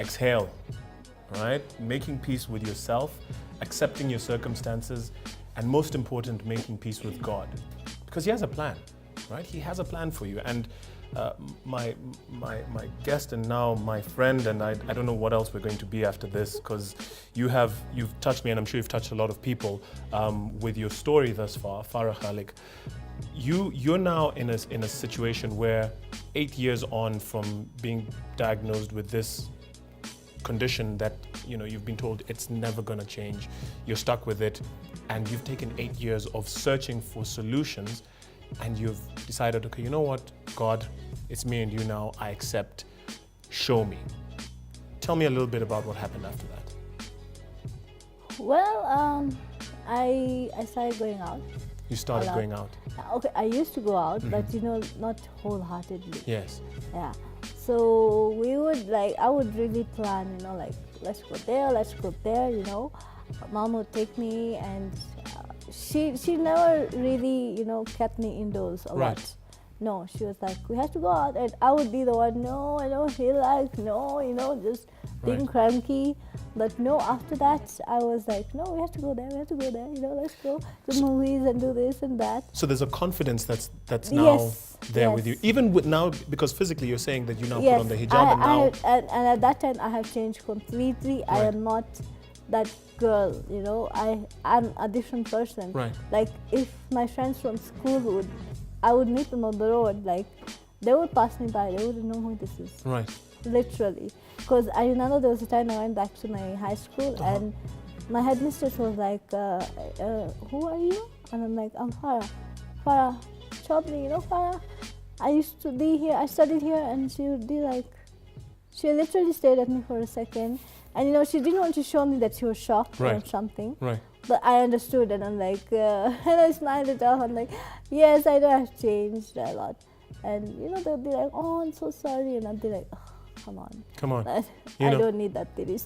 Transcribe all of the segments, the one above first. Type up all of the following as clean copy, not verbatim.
exhale, right? Making peace with yourself, accepting your circumstances, and most important, making peace with God. Because He has a plan, right? He has a plan for you. And my guest and now my friend, and I don't know what else we're going to be after this, because you've touched me, and I'm sure you've touched a lot of people with your story thus far, FARAH KHALECK. You're now in a situation where 8 years on from being diagnosed with this condition that you've been told it's never going to change, you're stuck with it, and you've taken 8 years of searching for solutions, and you've decided, okay, you know what, God, it's me and you now, I accept, show me. Tell me a little bit about what happened after that. Well, I started going out. You started going out? Okay, I used to go out, but not wholeheartedly. Yes. Yeah. So I would really plan, let's go there, Mom would take me, and she never really, kept me indoors a lot. No, she was like, we have to go out, and I would be the one, no, I don't feel like, no, just being cranky. But no, after that, I was like, no, we have to go there, let's go to movies and do this and that. So there's a confidence that's now there with you. Even with now, because physically you're saying that you now put on the hijab, and at that time I have changed completely. I am not that girl, I'm a different person. Like, if my friends from school I would meet them on the road, like, they would pass me by, they wouldn't know who this is. Literally. Because I remember there was a time I went back to my high school, and my headmistress was like, who are you? And I'm like, I'm Farah. Farah Chobli, Farah. I used to be here, I studied here, and she would be like, she literally stared at me for a second. And she didn't want to show me that she was shocked or something. But I understood, and I'm like, and I smiled it off. I'm like, yes, I know I've changed a lot. And they'll be like, oh, I'm so sorry. And I'll be like, oh, come on. I don't need that pity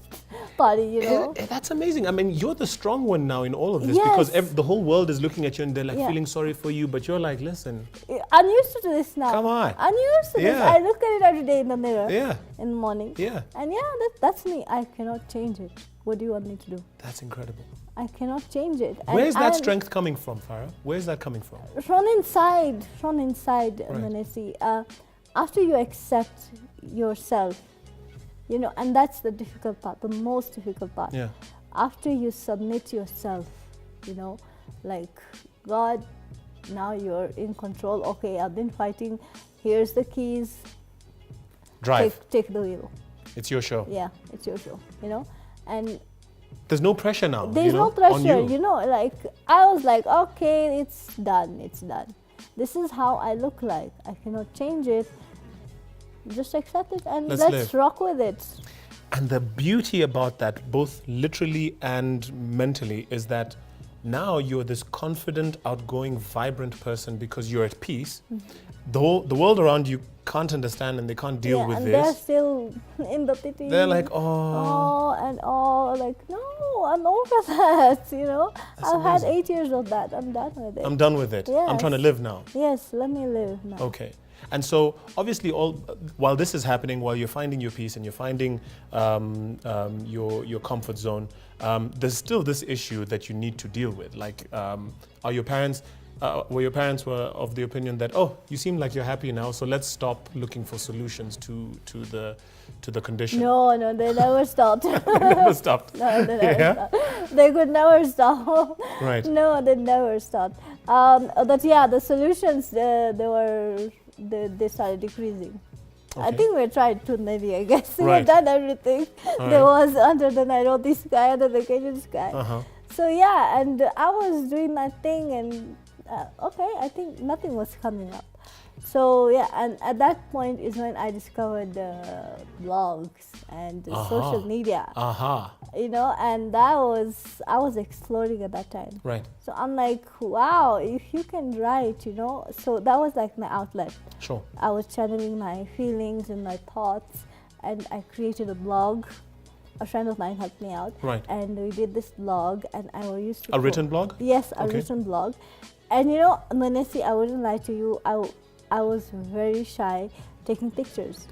party, That's amazing. I mean, you're the strong one now in all of this, because the whole world is looking at you and they're like feeling sorry for you, but you're like, listen. I'm used to this now. Come on. I'm used to this. I look at it every day in the mirror in the morning. And that's me. I cannot change it. What do you want me to do? That's incredible. I cannot change it. Where's that strength coming from, Farah? Where's that coming from? From inside, Mwenesi. After you accept yourself, and that's the difficult part, the most difficult part. After you submit yourself, like, God, now you're in control. Okay, I've been fighting. Here's the keys. Drive. Take the wheel. It's your show. Yeah, it's your show, and there's no pressure now. There's no pressure, like, I was like, okay, it's done. This is how I look like. I cannot change it. Just accept it and let's rock with it. And the beauty about that, both literally and mentally, is that now you're this confident, outgoing, vibrant person because you're at peace. The world around you can't understand and they can't deal with this. They're still in the pity. They're like, like, no, I'm over that, I've had 8 years of that. I'm done with it. I'm done with it. Yes. I'm trying to live now. Yes, let me live now. Okay. And so, obviously, while this is happening, while you're finding your peace and you're finding your comfort zone, there's still this issue that you need to deal with. Like, were your parents of the opinion that, oh, you seem like you're happy now, so let's stop looking for solutions to the condition? No, they never stopped. They never stopped. No, they never stopped. They could never stop. No, they never stopped. But the solutions they started decreasing. I think we tried to, maybe, I guess. We've done everything. There was under the Nairobi sky, under the Kenyan sky. So and I was doing my thing, and I think nothing was coming up. So and at that point is when I discovered blogs and social media. And I was exploring at that time. So I'm like, wow, if you can write, so that was like my outlet. Sure. I was channeling my feelings and my thoughts, and I created a blog. A friend of mine helped me out. And we did this blog, and I used to... A written blog? Yes, a written blog. And Mwenesi, I wouldn't lie to you, I was very shy taking pictures.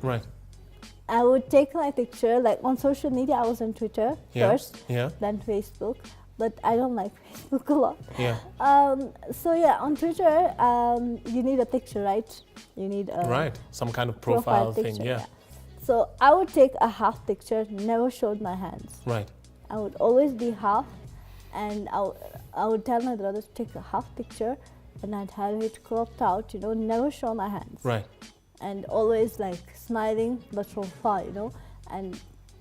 I would take my picture, like on social media. I was on Twitter first, then Facebook, but I don't like Facebook a lot. So yeah, on Twitter, you need a picture, right? You need a some kind of profile thing, picture, So I would take a half picture, never showed my hands. I would always be half, and I would tell my brother to take a half picture, and I'd have it cropped out, you know, never show my hands. And always like smiling, but from far, you know, and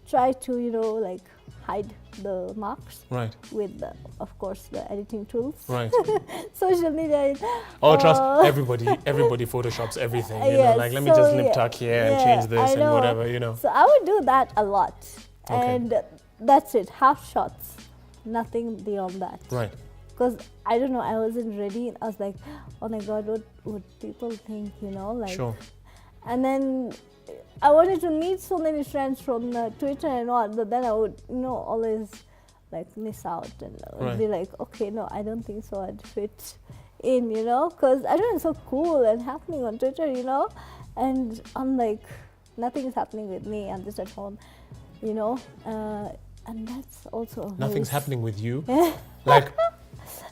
try to, you know, like hide the marks with, of course, the editing tools. Social media. Trust everybody photoshops everything. You know, like let me just lip tuck here and change this and whatever, you know. So I would do that a lot, and that's it. Half shots, nothing beyond that. Because I don't know, I wasn't ready. I was like, oh my God, what would people think, you know? Like, and then I wanted to meet so many friends from Twitter and all, but then I would, you know, always like miss out and be like, okay, no, I don't think so. I'd fit in, you know? Because I don't know, it's so cool and happening on Twitter, you know? And I'm like, nothing is happening with me. I'm just at home, you know? And that's also nothing's happening with you. Like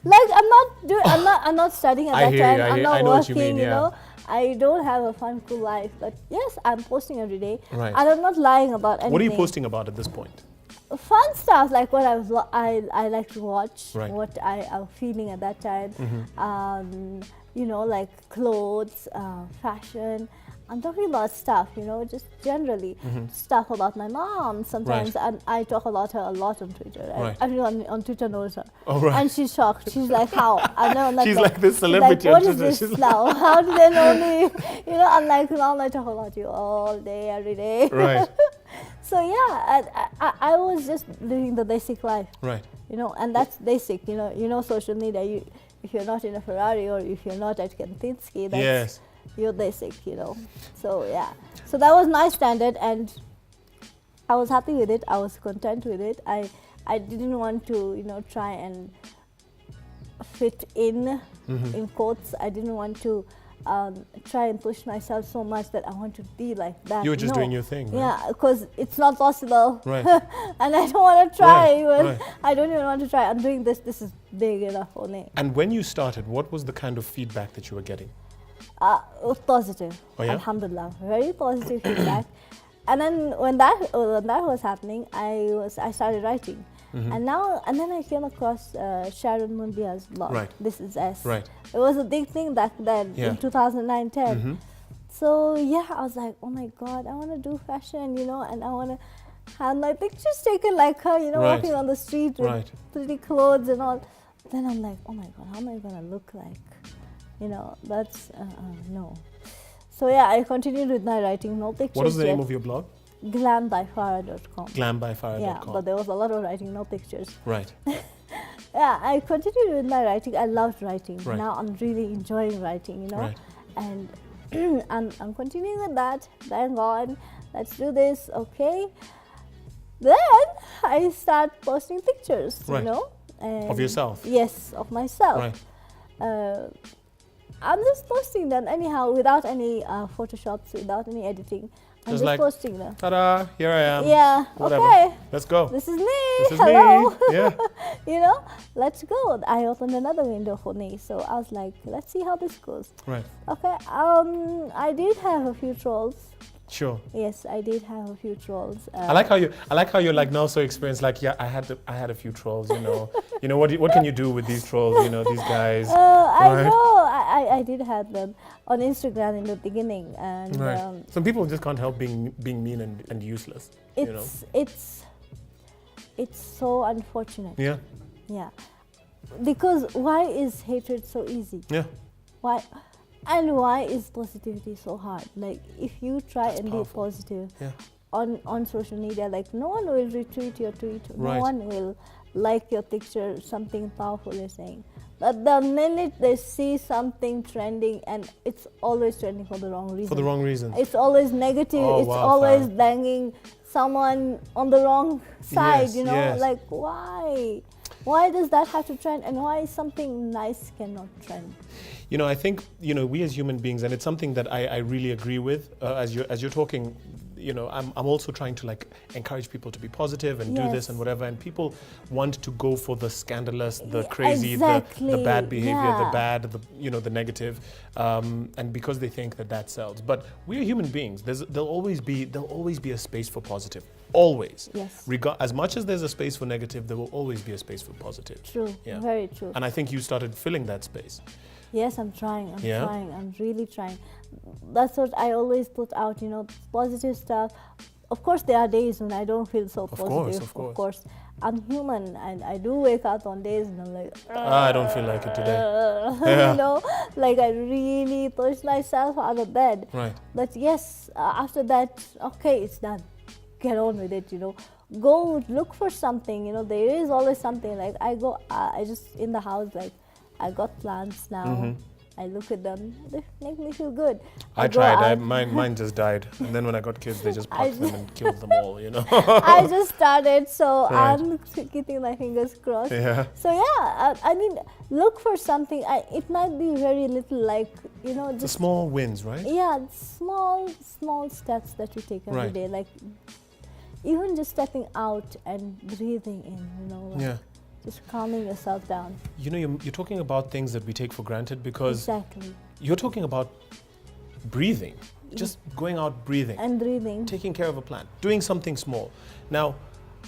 I'm not studying at that time. I'm not working, you know. I don't have a fun, cool life. But yes, I'm posting every day. And I'm not lying about anything. What are you posting about at this point? Fun stuff, like what I like to watch, what I am feeling at that time. You know, like clothes, fashion. I'm talking about stuff, you know, just generally stuff about my mom sometimes, and I talk about her a lot on Twitter. Everyone on Twitter knows her, and she's shocked. She's like, "How?" I know. She's like this celebrity. Like, what is this now? How do they know me? You know, I'm like, Mom, I talk about you all day, every day. So yeah, I was just living the basic life. You know, and that's basic. You know, social media. If you're not in a Ferrari or if you're not at Kempinski, that's you're basic, you know. So yeah, so that was my standard, and I was happy with it. I was content with it. I didn't want to, you know, try and fit in quotes. I didn't want to try and push myself so much that I want to be like that. You were just doing your thing, Yeah, because it's not possible. And I don't want to try even. I don't even want to try. I'm doing this. This is big enough for me. And when you started, what was the kind of feedback that you were getting? Positive. Alhamdulillah, very positive feedback. And then when that was happening, I started writing, and then I came across Sharon Mundia's blog. This is us. It was a big thing back then in 2009-10. So yeah, I was like, oh my God, I want to do fashion, you know, and I want to have my pictures taken like her, you know, walking on the street with pretty clothes and all. Then I'm like, oh my God, how am I gonna look like? You know, that's, no. So yeah, I continued with my writing, no pictures. What is the name of your blog? glambyfarah.com. Glambyfarah.com. Yeah, but there was a lot of writing, no pictures. Yeah, I continued with my writing. I loved writing. Now I'm really enjoying writing, you know. And I'm continuing with that. Bang on, let's do this, okay. Then I start posting pictures, you know. Of yourself? Yes, of myself. I'm just posting them anyhow, without any photoshops, without any editing. I'm just like, posting them. Ta-da! Here I am. Yeah. Whatever. Okay. Let's go. This is me. This is hello. Me. Yeah. You know, let's go. I opened another window for me, so I was like, let's see how this goes. Okay. I did have a few trolls. Sure. Yes, I did have a few trolls. I like how you're like now so experienced. Like, yeah, I had a few trolls. You know, you know what can you do with these trolls? You know, these guys. I know. I did have them on Instagram in the beginning, and some people just can't help being mean and useless. It's so unfortunate. Yeah. Yeah. Because why is hatred so easy? Yeah. Why? And why is positivity so hard? Like, if you try and be positive on social media, like, no one will retweet your tweet, no one will like your picture, something powerful you're saying. But the minute they see something trending, and it's always trending for the wrong reason. For the wrong reason. It's always negative, it's always banging someone on the wrong side, you know? Like, why? Why does that have to trend, and why something nice cannot trend? You know, I think, you know, we as human beings, and it's something that I really agree with, as you're talking, you know, I'm also trying to like encourage people to be positive and do this and whatever. And people want to go for the scandalous, the crazy, the bad behavior, the bad, you know, the negative, and because they think that sells. But we're human beings. There'll always be a space for positive. Always. Yes. As much as there's a space for negative, there will always be a space for positive. True. Yeah. Very true. And I think you started filling that space. Yes, I'm trying. I'm really trying. That's what I always put out, you know, positive stuff. Of course, there are days when I don't feel so positive. Of course. I'm human, and I do wake up on days and I'm like, I don't feel like it today. You know, like I really push myself out of bed. Right. But yes, after that, okay, it's done. Get on with it, you know. Go look for something, you know. There is always something. Like I just in the house, like I got plants now. I look at them, they make me feel good. I tried, mine just died. And then when I got kids, they just popped them and killed them all, you know. I just started, so I'm keeping my fingers crossed. Yeah. So yeah, I mean, look for something. It might be very little, like, you know. Just the small wins, right? Yeah, small steps that you take every day. Like, even just stepping out and breathing in, you know. Like, just calming yourself down. You know, you're talking about things that we take for granted because you're talking about breathing, just going out breathing. And breathing. Taking care of a plant, doing something small. Now,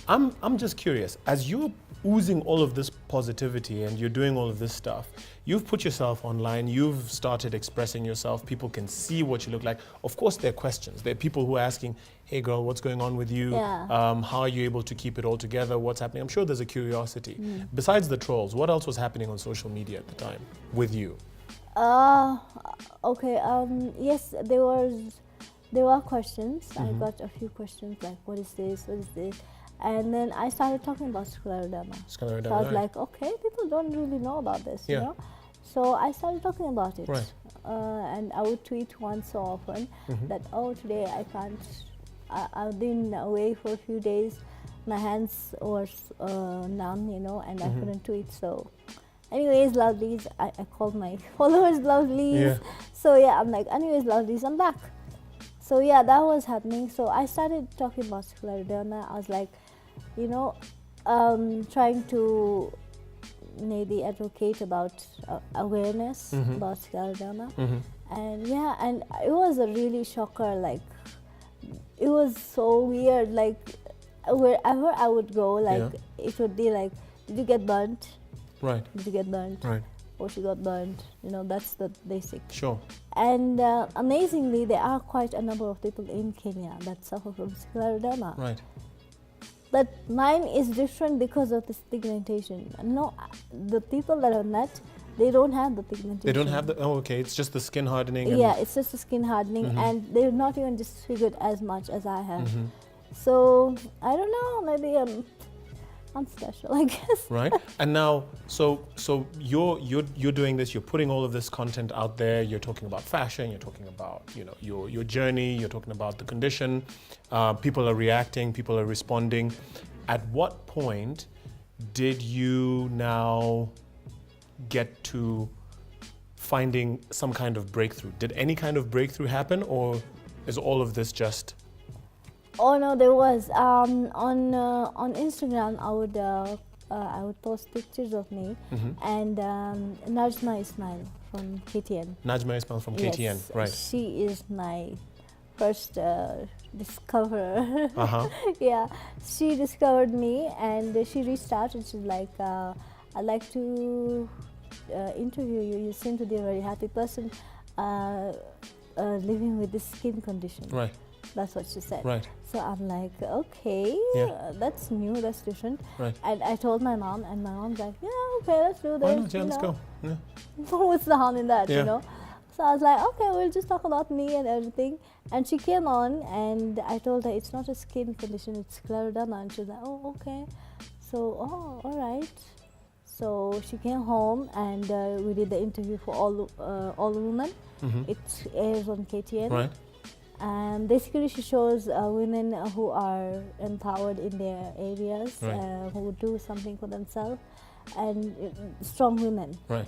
I'm just curious, as you're oozing all of this positivity and you're doing all of this stuff, you've put yourself online, you've started expressing yourself, people can see what you look like. Of course, there are questions. There are people who are asking, hey girl, what's going on with you? How are you able to keep it all together? What's happening? I'm sure there's a curiosity. Besides the trolls, what else was happening on social media at the time with you? Okay, yes, there were questions. I got a few questions like, what is this? What is this? And then I started talking about scleroderma. So I was like, okay, people don't really know about this, you know? So I started talking about it. Right. And I would tweet once so often that, oh, today I can't, I've been away for a few days. My hands were numb, you know, and I couldn't tweet. So anyways, Lovelies, I called my followers Lovelies. Yeah. So yeah, I'm like, anyways, Lovelies, I'm back. So yeah, that was happening. So I started talking about scleroderma. I was like, you know, trying to maybe advocate about awareness about scleroderma. And yeah, and it was a really shocker. Like, it was so weird. Like, wherever I would go, like, it would be like, did you get burnt? Right. Did you get burnt? Right. Or she got burnt. You know, that's the basic. Sure. And amazingly, there are quite a number of people in Kenya that suffer from scleroderma. Right. But mine is different because of this pigmentation. No, the people that I've met, they don't have the pigmentation. They don't have the, oh, okay, it's just the skin hardening. Yeah, it's just the skin hardening, and they're not even disfigured as much as I have. So, I don't know, maybe I'm special, I guess. Right. And now, so you're doing this. You're putting all of this content out there. You're talking about fashion. You're talking about, you know, your journey. You're talking about the condition. People are reacting. People are responding. At what point did you now get to finding some kind of breakthrough? Did any kind of breakthrough happen, or is all of this just? Oh no, there was on Instagram. I would post pictures of me and Najma Ismail from KTN. Najma Ismail from KTN, yes, right? She is my first discoverer. Yeah, she discovered me and she reached out and she's like, "I'd like to interview you. You seem to be a very happy person living with this skin condition." Right. That's what she said. Right. So I'm like, okay, that's new, that's different. Right. And I told my mom, and my mom's like, yeah, okay, let's do this. Why not? Yeah, let's go. Yeah. What's the harm in that, you know? So I was like, okay, we'll just talk about me and everything. And she came on, and I told her it's not a skin condition, it's scleroderma. And she was like, oh, okay. So, oh, all right. So she came home, and we did the interview for all women. It airs on KTN. Right. And basically, she shows women who are empowered in their areas, who do something for themselves, and strong women. Right.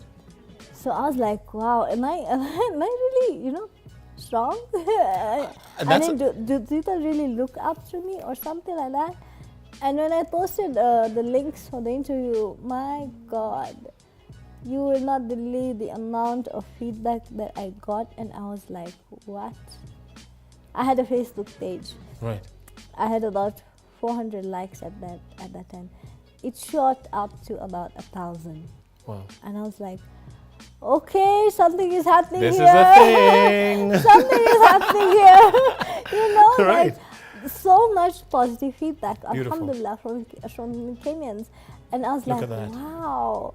So I was like, wow, am I really, you know, strong. I mean, do people really look up to me or something like that? And when I posted the links for the interview, my God, you will not believe the amount of feedback that I got, and I was like, what? I had a Facebook page. Right. I had about 400 likes at that time. It shot up to about 1,000. Wow. And I was like, okay, something is happening this here. This is a thing. Something is happening here. You know, right. like so much positive feedback, Beautiful. alhamdulillah, from Kenyans. And I was Look like, at that. wow.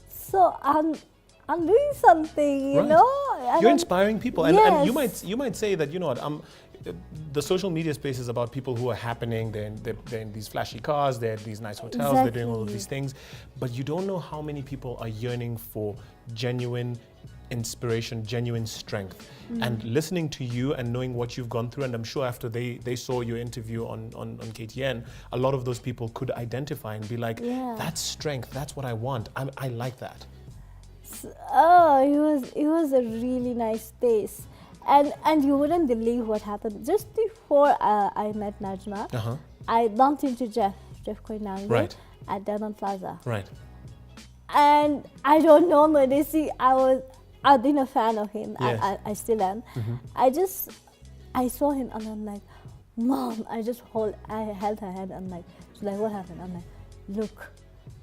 So I'm doing something, you right. know. You're inspiring people, and, yes. and you might say that, you know what, the social media space is about people who are happening. They're in these flashy cars, they're at these nice hotels, exactly. they're doing all of these things, but you don't know how many people are yearning for genuine inspiration, genuine strength. And listening to you and knowing what you've gone through, and I'm sure after they saw your interview on KTN, a lot of those people could identify and be like, that's strength, that's what I want, I like that. Oh, it was a really nice space. And you wouldn't believe what happened. Just before I met Najma, I bumped into Jeff Koinange, right. at Diamond Plaza. Right. And I don't know, Mwenesi, I've been a fan of him. Yes. I still am. I saw him and I'm like, Mom, I held her hand. I'm like, she's like, what happened? I'm like, look.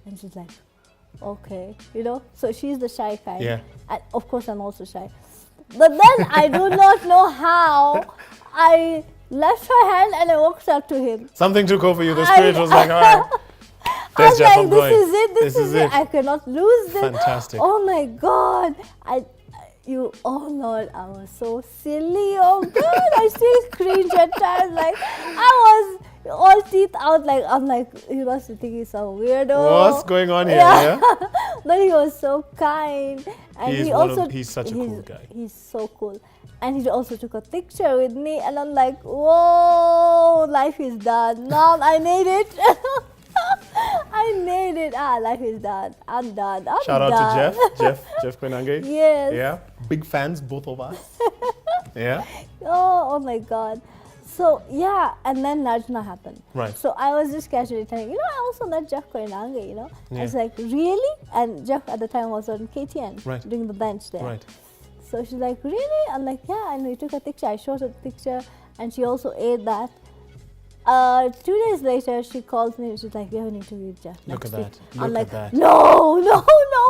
And she's like, okay, you know. So she's the shy kind. Yeah. And of course, I'm also shy. But then I do not know how I left her hand and I walked up to him. Something took over you. The spirit was like, all right. I was like, this is it. This is it. I cannot lose this. Fantastic. Oh my God. Oh Lord, I was so silly. Oh God, I still cringe at times. Like, I was all teeth out. Like, I'm like, he must be thinking some weirdo. What's going on here? Yeah. But he was so kind. And he's such a cool guy. He's so cool. And he also took a picture with me. And I'm like, whoa, life is done. Mom, I made it. I made it. Life is done. I'm done. Shout out to Jeff Koinange. Yes. Yeah. Big fans, both of us. Yeah. Oh my God. So yeah, and then Najma happened. Right. So I was just casually telling, I also met Jeff Koinange, I was like, really? And Jeff at the time was on KTN, right. doing the bench there. Right. So she's like, really? I'm like, yeah, and we took a picture. I showed her the picture, and she also ate that. 2 days later, she calls me and she's like, we have an interview with Jeff. Look at that. I'm like, no,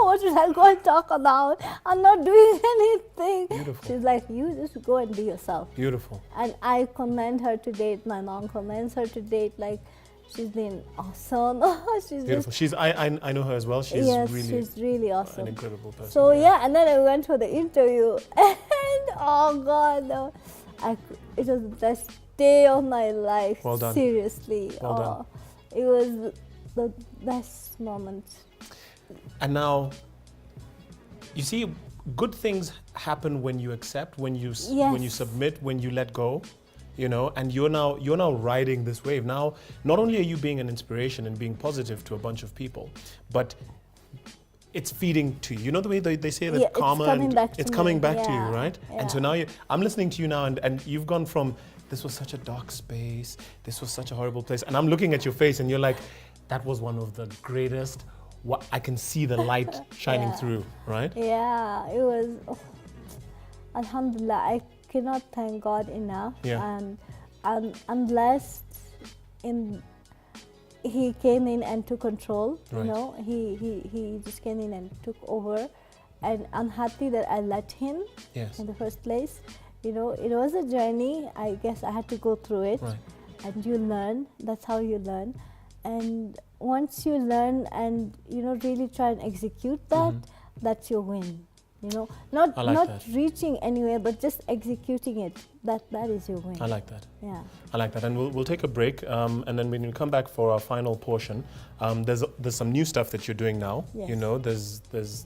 what should I go and talk about? I'm not doing anything. Beautiful. She's like, you just go and be yourself. Beautiful. And I commend her to date. My mom commends her to date. Like, she's been awesome. She's beautiful. I know her as well. She's really awesome. An incredible person. So yeah, and then I went for the interview, and oh God, no, it was the best day of my life. Well done. Seriously. Well done. It was the best moment. And now, you see, good things happen when you accept, when you submit, when you let go, and you're now riding this wave. Now, not only are you being an inspiration and being positive to a bunch of people, but it's feeding to you. You know the way they say that karma, it's coming back to you, right? Yeah. And so now I'm listening to you now, and you've gone from, this was such a dark space, this was such a horrible place, and I'm looking at your face and you're like, that was one of the greatest, I can see the light shining through, right? Yeah, it was, alhamdulillah, I cannot thank God enough. Yeah. And I'm blessed he came in and took control, right. He just came in and took over, and I'm happy that I let him in the first place. It was a journey. I guess I had to go through it, right. And you learn. That's how you learn. And once you learn and really try and execute that, that's your win. Not reaching anywhere, but just executing it. That is your win. I like that. Yeah. I like that. And we'll take a break, and then when we come back for our final portion, there's some new stuff that you're doing now. Yes.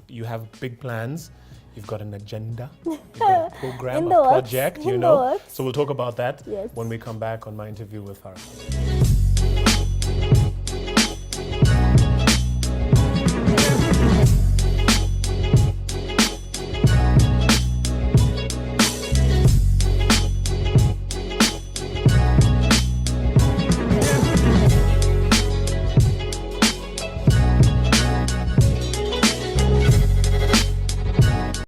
You have big plans. You've got an agenda, you've got a program, a project, So we'll talk about that when we come back on my interview with FARAH.